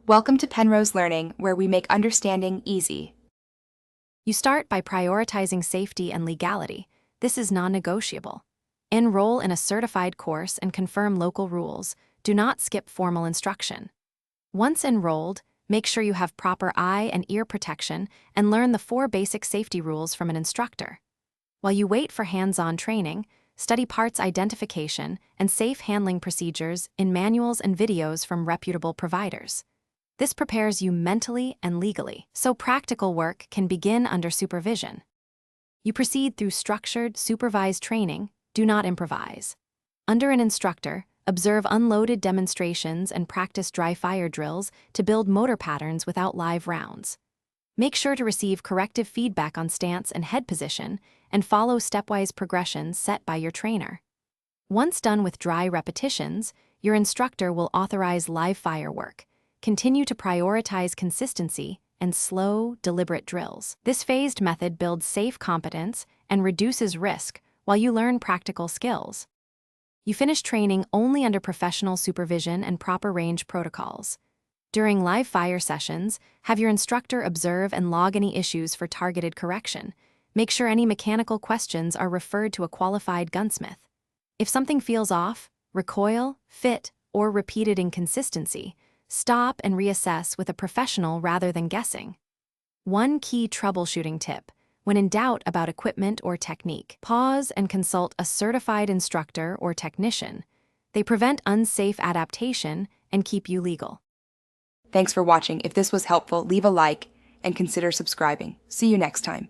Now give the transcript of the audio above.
Welcome to Penrose Learning, where we make understanding easy. You start by prioritizing safety and legality. This is non-negotiable. Enroll in a certified course and confirm local rules. Do not skip formal instruction. Once enrolled, make sure you have proper eye and ear protection and learn the 4 basic safety rules from an instructor. While you wait for hands-on training, study parts identification and safe handling procedures in manuals and videos from reputable providers. This prepares you mentally and legally, so practical work can begin under supervision. You proceed through structured, supervised training. Do not improvise. Under an instructor, observe unloaded demonstrations and practice dry fire drills to build motor patterns without live rounds. Make sure to receive corrective feedback on stance and head position and follow stepwise progressions set by your trainer. Once done with dry repetitions, your instructor will authorize live fire work. Continue to prioritize consistency and slow, deliberate drills. This phased method builds safe competence and reduces risk while you learn practical skills. You finish training only under professional supervision and proper range protocols. During live fire sessions, have your instructor observe and log any issues for targeted correction. Make sure any mechanical questions are referred to a qualified gunsmith. If something feels off, recoil, fit, or repeated inconsistency, stop and reassess with a professional rather than guessing. One key troubleshooting tip: when in doubt about equipment or technique, pause and consult a certified instructor or technician. They prevent unsafe adaptation and keep you legal. Thanks for watching. If this was helpful, leave a like and consider subscribing. See you next time.